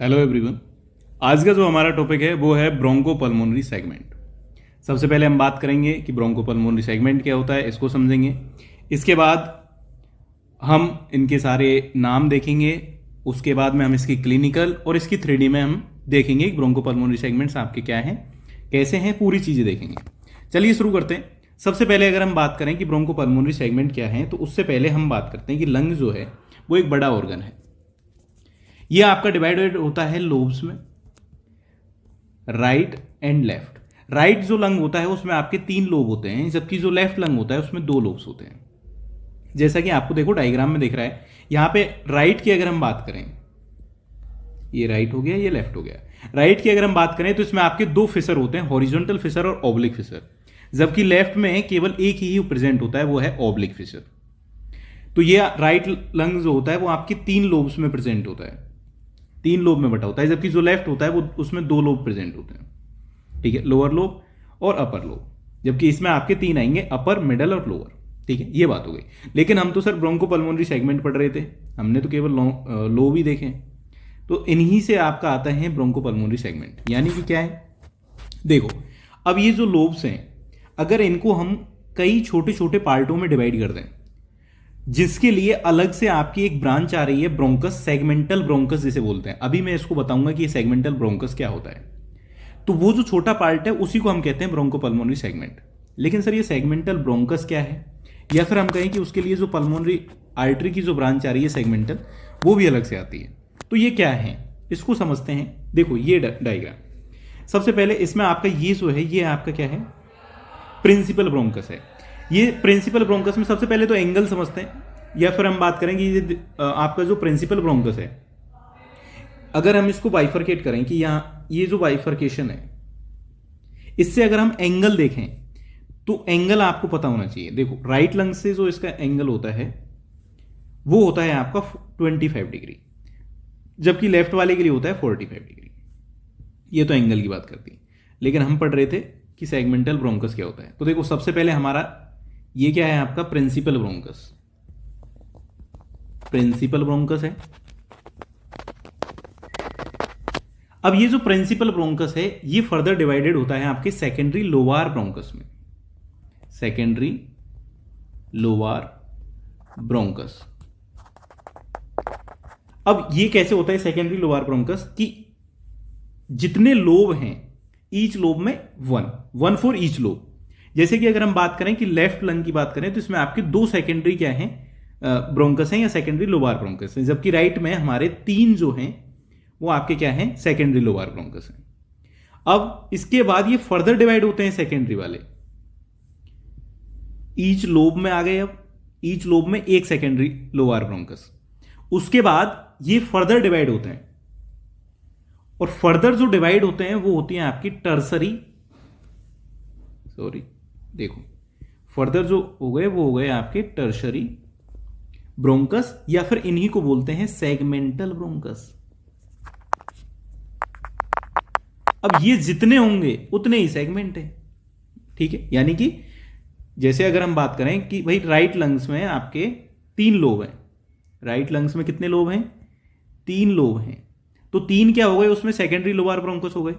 Hello everyone. आज का जो हमारा टॉपिक है वो है ब्रोंकोपल्मोनरी सेगमेंट। सबसे पहले हम बात करेंगे कि ब्रोंकोपल्मोनरी सेगमेंट क्या होता है, इसको समझेंगे। इसके बाद हम इनके सारे नाम देखेंगे। उसके बाद में हम इसकी क्लिनिकल और इसकी 3D में हम देखेंगे कि ब्रोंकोपल्मोनरी सेगमेंट्स आपके क्या हैं, कैसे हैं, पूरी चीज़ें देखेंगे। चलिए शुरू करते हैं। सबसे पहले अगर हम बात करें कि ब्रोंकोपल्मोनरी सेगमेंट क्या है, तो उससे पहले हम बात करते हैं कि लंग जो है वो एक बड़ा ऑर्गन है। ये आपका डिवाइडेड होता है लोब्स में, राइट एंड लेफ्ट। राइट जो लंग होता है उसमें आपके 3 लोब होते हैं, जबकि जो लेफ्ट लंग होता है उसमें 2 लोब्स होते हैं। जैसा कि आपको देखो डायग्राम में दिख रहा है। यहां पे राइट की अगर हम बात करें, ये राइट हो गया, ये लेफ्ट हो गया। राइट की अगर हम बात करें तो इसमें आपके 2 फिशर होते हैं, हॉरिजॉन्टल फिशर और ऑब्लिक फिशर, जबकि लेफ्ट में केवल एक ही प्रेजेंट होता है, वो है ऑब्लिक फिशर। तो ये राइट लंग जो होता है वो आपके 3 लोब्स में प्रेजेंट होता है, 3 लोब में बटा होता है, जबकि जो लेफ्ट होता है वो उसमें 2 लोब प्रेजेंट होते हैं। ठीक है, लोअर लोब और अपर लोब, जबकि इसमें आपके 3 आएंगे, अपर, मिडल और लोअर। ठीक है, ये बात हो गई। लेकिन हम तो सर ब्रोंकोपल्मोनरी सेगमेंट पढ़ रहे थे, हमने तो केवल लोब ही देखे। तो इन्हीं से आपका आता है ब्रोंकोपल्मोनरी सेगमेंट। यानी कि क्या है, देखो अब ये जो लोब्स हैं, अगर इनको हम कई छोटे छोटे पार्टों में डिवाइड कर दें, जिसके लिए अलग से आपकी एक ब्रांच आ रही है ब्रोंकस, सेगमेंटल ब्रोंकस जिसे बोलते हैं। अभी मैं इसको बताऊंगा कि ये सेगमेंटल ब्रोंकस क्या होता है। तो वो जो छोटा पार्ट है उसी को हम कहते हैं ब्रोंकोपल्मोनरी सेगमेंट। लेकिन सर ये सेगमेंटल ब्रोंकस क्या है, या फिर हम कहें कि उसके लिए जो पल्मोनरी आर्टरी की जो ब्रांच आ रही है सेगमेंटल, वो भी अलग से आती है। तो ये क्या है, इसको समझते हैं। देखो ये डायग्राम, सबसे पहले इसमें आपका ये जो है, ये आपका क्या है, प्रिंसिपल ब्रोंकस है। ये प्रिंसिपल ब्रोंकस में सबसे पहले तो एंगल समझते हैं, या फिर हम बात करेंगे ये आपका जो प्रिंसिपल ब्रोंकस है, अगर हम इसको बाइफरकेट करें कि यहां ये जो बाइफरकेशन है, इससे अगर हम एंगल देखें तो एंगल आपको पता होना चाहिए। देखो राइट लंग से जो इसका एंगल होता है वो होता है आपका 25 डिग्री, जबकि लेफ्ट वाले के लिए होता है 45 डिग्री। ये तो एंगल की बात करती है, लेकिन हम पढ़ रहे थे कि सेगमेंटल ब्रोंकस क्या होता है। तो देखो सबसे पहले हमारा ये क्या है, आपका प्रिंसिपल ब्रोंकस। प्रिंसिपल ब्रोंकस है। अब ये जो प्रिंसिपल ब्रोंकस है ये फर्दर डिवाइडेड होता है आपके सेकेंडरी लोवार ब्रोंकस में। सेकेंडरी लोवार ब्रोंकस। अब ये कैसे होता है सेकेंडरी लोवार ब्रोंकस, कि जितने लोब हैं ईच लोब में 1 फॉर ईच लोब। जैसे कि अगर हम बात करें कि लेफ्ट लंग की बात करें तो इसमें आपके 2 सेकेंडरी क्या हैं, ब्रोंकस हैं या सेकेंडरी लोबार ब्रोंकस हैं, जबकि राइट में हमारे 3 जो हैं वो आपके क्या हैं, सेकेंडरी लोबार ब्रोंकस हैं। अब इसके बाद ये फर्दर डिवाइड होते हैं सेकेंडरी वाले, ईच लोब में आ गए। अब ईच लोब में एक सेकेंडरी लोबार ब्रोंकस, उसके बाद ये फर्दर डिवाइड होते हैं, और फर्दर जो डिवाइड होते हैं वो होती हैं आपकी टर्सरी, देखो फर्दर जो हो गए वो हो गए आपके टर्शरी ब्रोंकस, या फिर इन्हीं को बोलते हैं सेगमेंटल ब्रोंकस। अब ये जितने होंगे उतने ही सेगमेंट है। ठीक है, यानी कि जैसे अगर हम बात करें कि भाई राइट लंग्स में आपके 3 लोब हैं, राइट लंग्स में कितने लोब हैं, 3 लोब हैं। तो 3 क्या हो गए, उसमें सेकेंडरी लोबार ब्रोंकस हो गए।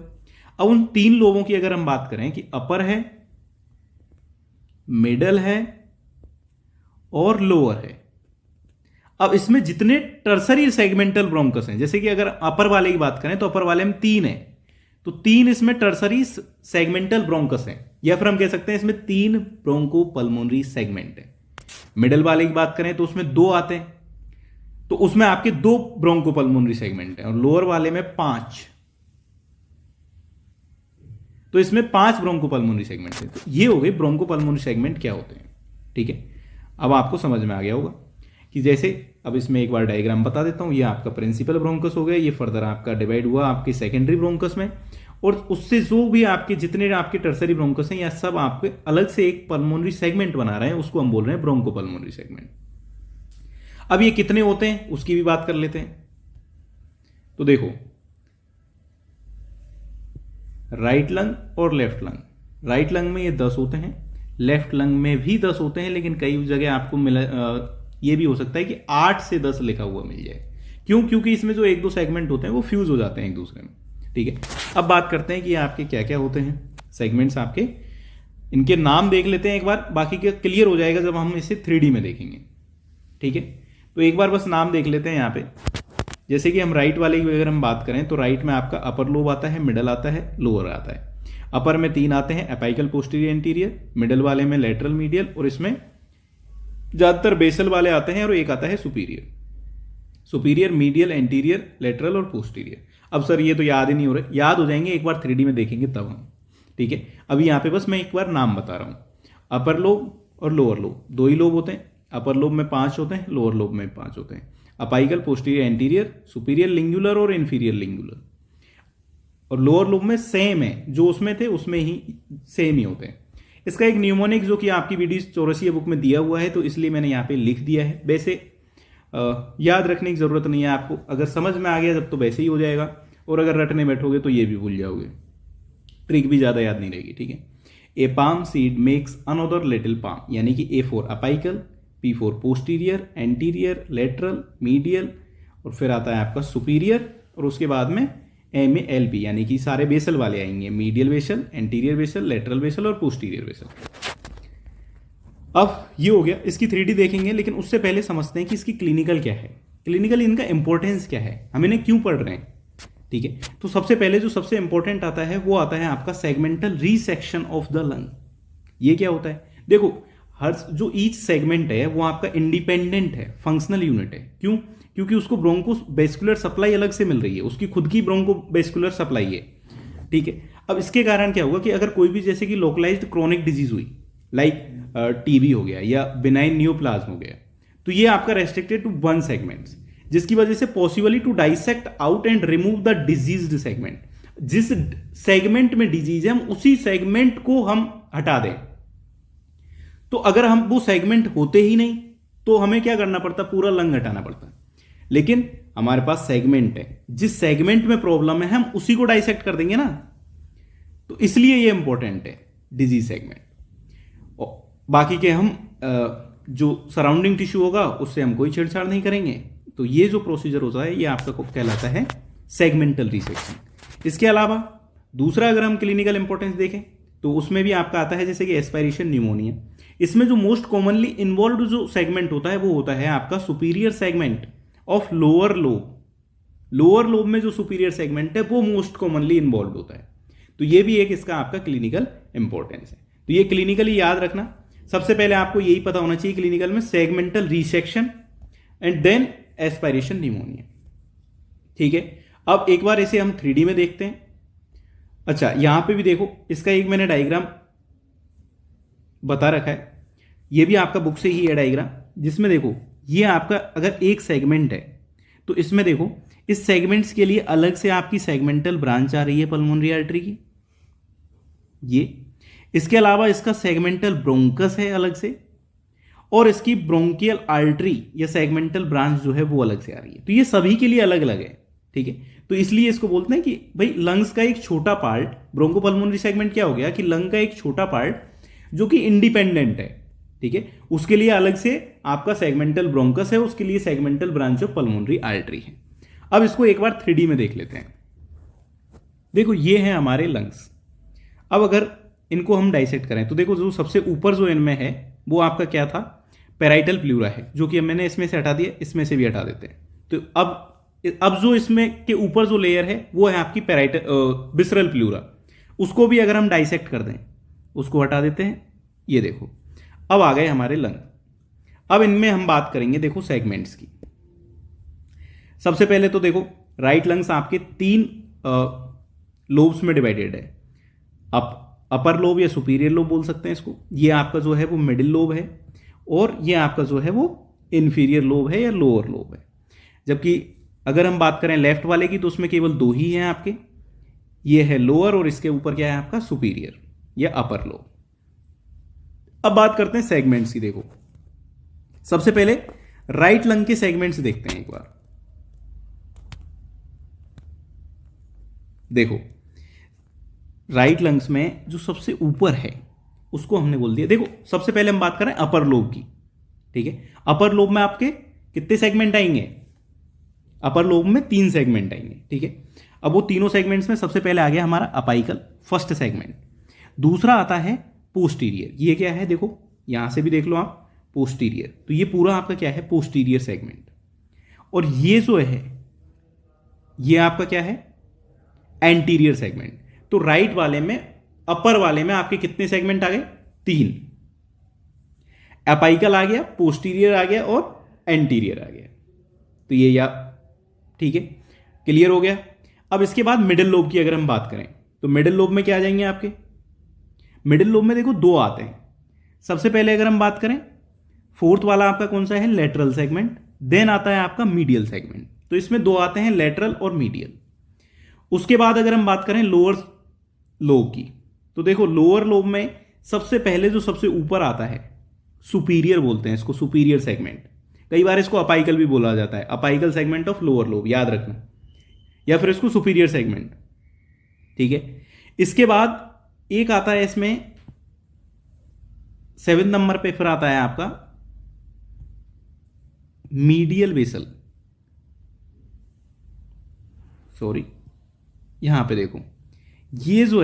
अब उन 3 लोबों की अगर हम बात करें कि अपर है, मिडल है और लोअर है। अब इसमें जितने टर्सरी सेगमेंटल ब्रोंकस हैं, जैसे कि अगर अपर वाले की बात करें तो अपर वाले में 3 है, तो 3 इसमें टर्सरी सेगमेंटल ब्रोंकस हैं, या फिर हम कह सकते हैं इसमें 3 ब्रोंकोपल्मोनरी सेगमेंट है। मिडल वाले की बात करें तो उसमें 2 आते हैं, तो उसमें आपके 2 ब्रोंकोपल्मोनरी सेगमेंट हैं, और लोअर वाले में 5, तो इसमें 5 ब्रोंकोपल्मोनरी सेगमेंट हैं। तो ये हो गए ब्रोंकोपल्मोनरी सेगमेंट क्या होते हैं। ठीक है, अब आपको समझ में आ गया होगा कि जैसे, अब इसमें एक बार डायग्राम बता देता हूं। ये आपका प्रिंसिपल ब्रोंकस हो गया, ये फर्दर आपका डिवाइड हुआ आपके सेकेंडरी ब्रोंकस में, और उससे जो भी आपके जितने आपके टर्सरी ब्रोंकस हैं, या सब आपके अलग से एक पल्मोनरी सेगमेंट बना रहे हैं, उसको हम बोल रहे हैं ब्रोंकोपल्मोनरी सेगमेंट। अब ये कितने होते हैं उसकी भी बात कर लेते हैं। तो देखो राइट लंग और लेफ्ट लंग, राइट लंग में ये 10 होते हैं, लेफ्ट लंग में भी 10 होते हैं, लेकिन कई जगह आपको मिला ये भी हो सकता है कि 8 से 10 लिखा हुआ मिल जाए, क्यों? क्योंकि इसमें जो एक दो सेगमेंट होते हैं वो फ्यूज हो जाते हैं एक दूसरे में। ठीक है, अब बात करते हैं कि आपके क्या क्या होते हैं सेगमेंट्स आपके, इनके नाम देख लेते हैं एक बार, बाकी का क्लियर हो जाएगा जब हम इसे 3D में देखेंगे। ठीक है, तो एक बार बस नाम देख लेते हैं यहाँ पे। जैसे कि हम राइट वाले की अगर हम बात करें तो राइट में आपका अपर लोब आता है, मिडल आता है, लोअर आता है। अपर में 3 आते हैं, एपाइकल, पोस्टीरियर, एंटीरियर। मिडल वाले में लेटरल, मीडियल, और इसमें ज्यादातर बेसल वाले आते हैं, और एक आता है superior. Superior, medial, anterior, lateral और पोस्टीरियर। अब सर ये तो याद ही नहीं हो रहा, याद हो जाएंगे एक बार 3D में देखेंगे तब हम। ठीक है, अभी यहाँ पे बस मैं एक बार नाम बता रहा हूँ। अपर लोब और लोअर लोब, 2 ही लोब होते हैं। अपर लोब में 5 होते हैं, लोअर लोब में 5 होते हैं। Apical, posterior, anterior, superior lingular और इन्फीरियर लिंगुलर। और लोअर लोब में सेम है, जो उसमें थे उसमें ही सेम ही होते हैं। इसका एक न्यूमोनिक जो कि आपकी वीडियो 84 बुक में दिया हुआ है, तो इसलिए मैंने यहाँ पे लिख दिया है। वैसे याद रखने की जरूरत नहीं है आपको, अगर समझ में आ गया जब तो वैसे ही हो जाएगा, और अगर रटने बैठोगे तो ये भी भूल जाओगे, ट्रिक भी ज्यादा याद नहीं रहेगी। ठीक है, a palm seed makes another little palm, यानी कि A4 apical, P4 posterior, anterior, lateral, medial, और फिर आता है आपका सुपीरियर, और उसके बाद में MALP, यानी कि सारे बेसल वाले आएंगे, medial basal, anterior basal, lateral basal और पोस्टीरियर बेसल। अब ये हो गया, इसकी 3D देखेंगे, लेकिन उससे पहले समझते हैं कि इसकी क्लिनिकल क्या है, क्लिनिकल इनका इंपॉर्टेंस क्या है, हम इन्हें क्यों पढ़ रहे हैं। ठीक है, तो सबसे पहले जो सबसे इंपॉर्टेंट आता है वो आता है आपका सेगमेंटल रीसेक्शन ऑफ द लंग। ये क्या होता है? देखो, हर जो ईच सेगमेंट है वो आपका इंडिपेंडेंट है, फंक्शनल यूनिट है। क्यों? क्योंकि उसको ब्रोंको वेस्कुलर सप्लाई अलग से मिल रही है, उसकी खुद की ब्रोंको वेस्कुलर सप्लाई है। ठीक है, अब इसके कारण क्या होगा कि अगर कोई भी जैसे कि लोकलाइज्ड क्रोनिक डिजीज हुई, लाइक टीबी हो गया या बिनाइन नियोप्लाज्म हो गया, तो ये आपका रेस्ट्रिक्टेड टू 1 सेगमेंट, जिसकी वजह से possibly to dissect out and remove the diseased segment. जिस सेगमेंट में डिजीज है हम उसी सेगमेंट को हम हटा दें। तो अगर हम वो सेगमेंट होते ही नहीं तो हमें क्या करना पड़ता? पूरा लंग हटाना पड़ता। लेकिन हमारे पास सेगमेंट है, जिस सेगमेंट में प्रॉब्लम है हम उसी को डाइसेक्ट कर देंगे ना, तो इसलिए ये इंपॉर्टेंट है डिजीज सेगमेंट। बाकी के हम जो सराउंडिंग टिश्यू होगा उससे हम कोई छेड़छाड़ नहीं करेंगे। तो ये जो प्रोसीजर होता है ये आपका कहलाता है सेगमेंटल रिसेक्शन। इसके अलावा दूसरा अगर हम क्लिनिकल इंपॉर्टेंस देखें तो उसमें भी आपका आता है जैसे कि एस्पायरेशन न्यूमोनिया। इसमें जो मोस्ट कॉमनली इन्वॉल्व जो सेगमेंट होता है वो होता है आपका superior segment of lower lobe. Lower lobe में जो सुपीरियर सेगमेंट है वो मोस्ट कॉमनली इन्वॉल्व होता है। तो ये भी एक इसका आपका क्लिनिकल इंपॉर्टेंस है। तो ये क्लिनिकली याद रखना, सबसे पहले आपको यही पता होना चाहिए क्लिनिकल में segmental resection and then aspiration pneumonia. ठीक है, अब एक बार इसे हम 3D में देखते हैं। अच्छा, यहां पे भी देखो, इसका एक मैंने डायग्राम बता रखा है, ये भी आपका बुक से ही है डायग्राम, जिसमें देखो ये आपका अगर एक सेगमेंट है तो इसमें देखो इस सेगमेंट्स के लिए अलग से आपकी सेगमेंटल ब्रांच आ रही है पल्मोनरी आर्टरी की, ये। इसके अलावा इसका सेगमेंटल ब्रोंकस है अलग से, और इसकी ब्रोंकियल आर्टरी या सेगमेंटल ब्रांच जो है वो अलग से आ रही है। तो ये सभी के लिए अलग अलग है। ठीक है, तो इसलिए इसको बोलते हैं कि भाई लंग्स का एक छोटा पार्ट, ब्रोंकोपल्मोनरी सेगमेंट क्या हो गया कि लंग का एक छोटा पार्ट जो कि इंडिपेंडेंट है। ठीक है, उसके लिए अलग से आपका सेगमेंटल ब्रोंकस है, उसके लिए segmental branch of pulmonary artery है। अब इसको एक बार 3D में देख लेते हैं। देखो ये है हमारे लंग्स। अब अगर इनको हम डाइसेक्ट करें तो देखो जो सबसे ऊपर जो इनमें है वो आपका क्या था? पेराइटल प्लूरा है, जो कि मैंने इसमें से हटा दिया, इसमें से भी हटा देते हैं। तो अब जो इसमें के ऊपर जो लेयर है वो है आपकी पेराइटल विसरल प्लूरा, उसको भी अगर हम डाइसेक्ट कर दें, उसको हटा देते हैं। ये देखो अब आ गए हमारे लंग। अब इनमें हम बात करेंगे देखो सेगमेंट्स की। सबसे पहले तो देखो राइट लंग्स आपके 3 लोब्स में डिवाइडेड है। अपर लोब या सुपीरियर लोब बोल सकते हैं इसको। ये आपका जो है वो मिडिल लोब है, और ये आपका जो है वो इंफीरियर लोब है या लोअर लोब है। जबकि अगर हम बात करें लेफ्ट वाले की तो उसमें केवल 2 ही हैं आपके, ये है लोअर और इसके ऊपर क्या है आपका सुपीरियर या अपर लोब। अब बात करते हैं सेगमेंट्स की। देखो सबसे पहले राइट लंग के सेगमेंट्स देखते हैं एक बार। देखो राइट लंग्स में जो सबसे ऊपर है उसको हमने बोल दिया। देखो सबसे पहले हम बात करें अपर लोब की। ठीक है, अपर लोब में आपके कितने सेगमेंट आएंगे? अपर लोब में 3 सेगमेंट आएंगे, ठीक है। अब वो तीनों सेगमेंट्स में सबसे पहले आ गया हमारा अपाइकल, फर्स्ट सेगमेंट। दूसरा आता है पोस्टीरियर, ये क्या है देखो, यहां से भी देख लो आप, पोस्टीरियर। तो ये पूरा आपका क्या है, पोस्टीरियर सेगमेंट। और ये जो है ये आपका क्या है, एंटीरियर सेगमेंट। तो राइट वाले में, अपर वाले में आपके कितने सेगमेंट आ गए, 3। अपाइकल आ गया, पोस्टीरियर आ गया और एंटीरियर आ गया। तो ये या ठीक है, क्लियर हो गया। अब इसके बाद मिडिल लोब की अगर हम बात करें तो मिडिल लोब में क्या आ जाएंगे आपके, मिडिल लोब में देखो 2 आते हैं। सबसे पहले अगर हम बात करें, फोर्थ वाला आपका कौन सा है, लेटरल सेगमेंट। देन आता है आपका मीडियल सेगमेंट। तो इसमें 2 आते हैं, लेटरल और मीडियल। उसके बाद अगर हम बात करें लोअर लोब की, तो देखो लोअर लोब में सबसे पहले जो सबसे ऊपर आता है, सुपीरियर बोलते हैं इसको, सुपीरियर सेगमेंट। कई बार इसको अपाइकल भी बोला जाता है, apical segment of lower lobe, याद रखना, या फिर इसको सुपीरियर सेगमेंट, ठीक है। इसके बाद एक आता है इसमें 7 नंबर पे, फिर आता है आपका मीडियल बेसल। सॉरी, यहां पे देखो, ये जो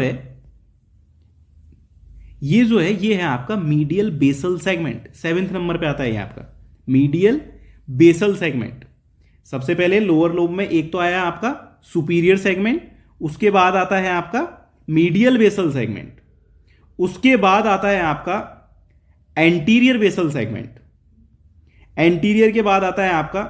है ये है आपका medial basal segment. 7th number पे आता है ये आपका मीडियल बेसल सेगमेंट। सबसे पहले लोअर लोब में एक तो आया आपका सुपीरियर सेगमेंट, उसके बाद आता है आपका मीडियल बेसल सेगमेंट, उसके बाद आता है आपका एंटीरियर बेसल सेगमेंट, एंटीरियर के बाद आता है आपका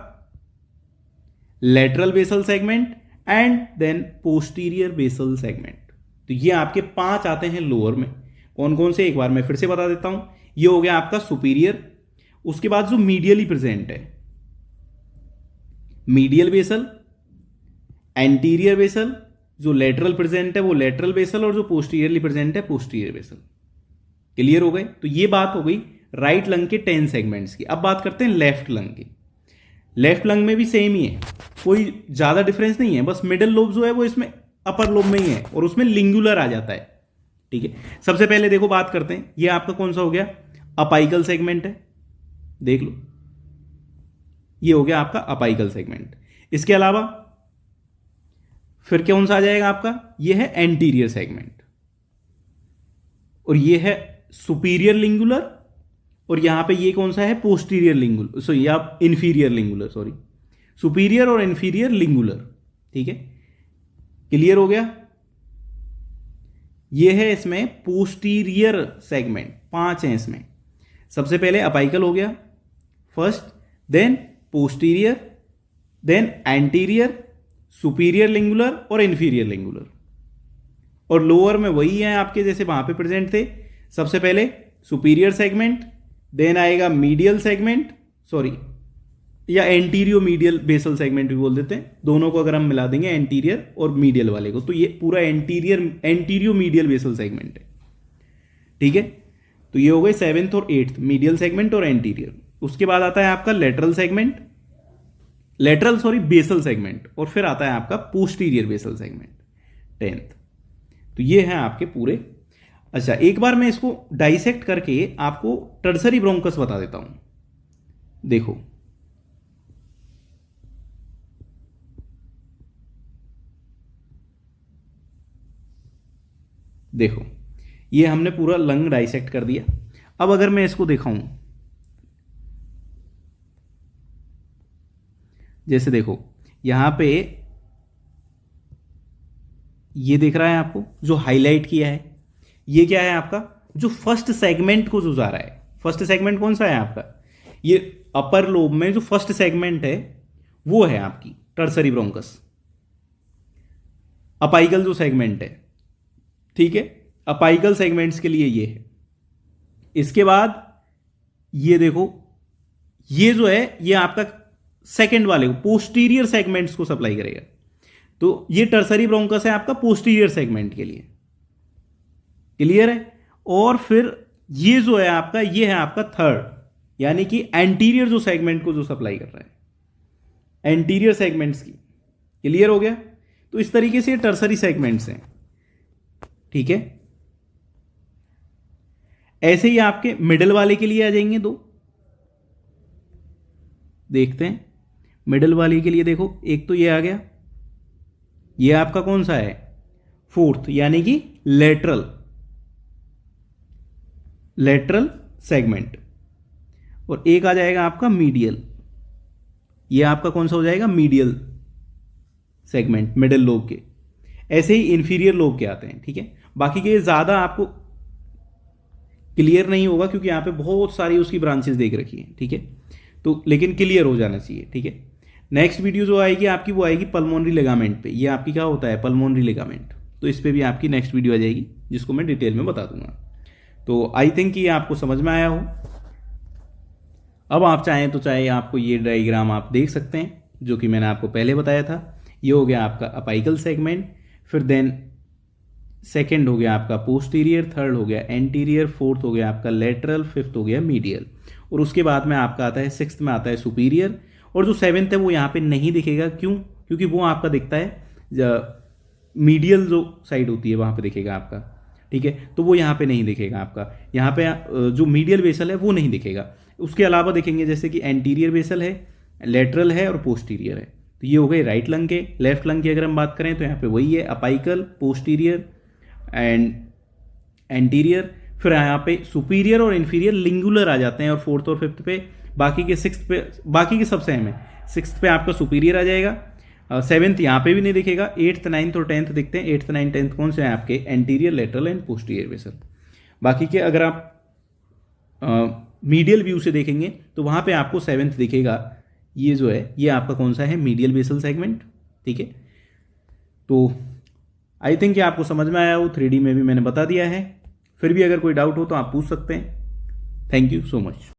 lateral basal segment and then posterior basal segment. तो ये आपके 5 आते हैं लोअर में। कौन कौन से, एक बार मैं फिर से बता देता हूं। ये हो गया आपका सुपीरियर, उसके बाद जो मीडियली प्रेजेंट है, मीडियल बेसल, एंटीरियर बेसल, जो लेटरल प्रेजेंट है वो लेटरल बेसल, और जो पोस्टीरियरली प्रेजेंट है पोस्टीरियर बेसल। क्लियर हो गए। तो ये बात हो गई राइट लंग के 10 सेगमेंट्स की। अब बात करते हैं लेफ्ट लंग की। लेफ्ट लंग में भी सेम ही है, कोई ज्यादा डिफरेंस नहीं है, बस मिडिल लोब जो है वो इसमें अपर लोब में ही है और उसमें लिंगुलर आ जाता है, ठीक है। सबसे पहले देखो बात करते हैं, ये आपका कौन सा हो गया, अपाइकल सेगमेंट है, देख लो, ये हो गया आपका अपाइकल सेगमेंट। इसके अलावा फिर कौन सा आ जाएगा आपका, ये है एंटीरियर सेगमेंट, और ये है सुपीरियर लिंगुलर, और यहां पे ये कौन सा है, पोस्टीरियर लिंगुलर, सॉरी आप इंफीरियर लिंगुलर, सॉरी सुपीरियर और इंफीरियर लिंगुलर, ठीक है। क्लियर हो गया। ये है इसमें पोस्टीरियर सेगमेंट, 5 हैं इसमें। सबसे पहले अपाइकल हो गया first, then posterior, then anterior, superior lingular और इंफीरियर लिंगुलर। और लोअर में वही है आपके जैसे वहां पे प्रेजेंट थे। सबसे पहले सुपीरियर सेगमेंट, देन आएगा मीडियल सेगमेंट, सॉरी या एंटीरियो मीडियल बेसल सेगमेंट भी बोल देते हैं, दोनों को अगर हम मिला देंगे एंटीरियर और मीडियल वाले को, तो ये पूरा एंटीरियो मीडियल बेसल सेगमेंट है, ठीक है। तो ये हो गए 7th और 8th, मीडियल सेगमेंट और एंटीरियर। उसके बाद आता है आपका लेटरल सेगमेंट, बेसल सेगमेंट, और फिर आता है आपका पोस्टीरियर बेसल सेगमेंट 10th। तो ये है आपके पूरे। अच्छा, एक बार मैं इसको डाइसेक्ट करके आपको टर्सरी ब्रोंकस बता देता हूं, देखो देखो, ये हमने पूरा लंग डाइसेक्ट कर दिया। अब अगर मैं इसको दिखाऊं, जैसे देखो यहां पे ये दिख रहा है आपको जो हाईलाइट किया है, ये क्या है आपका, जो फर्स्ट सेगमेंट को जो जा रहा है। फर्स्ट सेगमेंट कौन सा है आपका, ये अपर लोब में जो फर्स्ट सेगमेंट है वो है आपकी टर्सरी ब्रोंकस, अपाइकल जो सेगमेंट है, ठीक है। अपाइकल सेगमेंट्स के लिए ये है। इसके बाद ये देखो, ये जो है ये आपका सेकंड वाले को, पोस्टीरियर सेगमेंट्स को सप्लाई करेगा। तो ये टर्सरी ब्रोंकस है आपका पोस्टीरियर सेगमेंट के लिए, क्लियर है। और फिर ये जो है आपका, ये है आपका थर्ड, यानी कि एंटीरियर जो सेगमेंट को जो सप्लाई कर रहा है, एंटीरियर सेगमेंट्स की। क्लियर हो गया। तो इस तरीके से ये टर्सरी सेगमेंट्स हैं, ठीक है। ऐसे ही आपके मिडिल वाले के लिए आ जाएंगे 2, देखते हैं। मिडल वाली के लिए देखो, एक तो ये आ गया, ये आपका कौन सा है, फोर्थ, यानी कि लेटरल सेगमेंट। और एक आ जाएगा आपका मीडियल, ये आपका कौन सा हो जाएगा, मीडियल सेगमेंट, मिडल लोब के। ऐसे ही इंफीरियर लोब के आते हैं, ठीक है। बाकी के ज़्यादा आपको क्लियर नहीं होगा क्योंकि यहाँ पे बहुत सारी उसकी ब्रांचेस देख रखी हैं, ठीक है। तो लेकिन क्लियर हो जाना चाहिए, ठीक है। नेक्स्ट वीडियो जो आएगी आपकी, वो आएगी पल्मोनरी लिगामेंट पे। ये आपकी क्या होता है, पल्मोनरी लिगामेंट। तो इस पे भी आपकी नेक्स्ट वीडियो आ जाएगी जिसको मैं डिटेल में बता दूंगा। तो आई थिंक ये आपको समझ में आया हो। अब आप चाहें तो चाहे आपको ये डायग्राम आप देख सकते हैं जो कि मैंने आपको पहले बताया था। ये हो गया आपका अपाइकल सेगमेंट, फिर देन सेकंड हो गया आपका पोस्टीरियर, थर्ड हो गया एंटीरियर, फोर्थ हो गया आपका लेटरल, फिफ्थ हो गया मीडियल, और उसके बाद में आपका आता है सिक्स्थ में आता है सुपीरियर, और जो सेवेंथ है वो यहाँ पे नहीं दिखेगा। क्यों? क्योंकि वो आपका दिखता है मीडियल जो साइड होती है वहाँ पे दिखेगा आपका, ठीक है। तो वो यहाँ पे नहीं दिखेगा आपका, यहाँ पे जो मीडियल बेसल है वो नहीं दिखेगा। उसके अलावा देखेंगे जैसे कि एंटीरियर बेसल है, लेटरल है और पोस्टीरियर है। तो ये हो गए राइट लंग के। लेफ्ट लंग की अगर हम बात करें तो यहाँ पे वही है, अपाइकल, पोस्टीरियर एंड एंटीरियर। फिर यहाँ पे सुपीरियर और इन्फीरियर लिंगुलर आ जाते हैं, और फोर्थ और फिफ्थ पे, बाकी के सिक्स्थ पे, बाकी के सब सेम है। सिक्स्थ पे आपका सुपीरियर आ जाएगा, सेवेंथ यहाँ पे भी नहीं दिखेगा, एट्थ नाइन्थ और टेंथ दिखते हैं। एट्थ नाइन्थ टेंथ कौन से हैं आपके, anterior, lateral and posterior basal. बाकी के अगर आप मीडियल व्यू से देखेंगे तो वहाँ पे आपको सेवेंथ दिखेगा। ये जो है ये आपका कौन सा है, मीडियल बेसल सेगमेंट, ठीक है। तो आई थिंक ये आपको समझ में आया हो, 3D में भी मैंने बता दिया है। फिर भी अगर कोई डाउट हो तो आप पूछ सकते हैं। Thank you so much.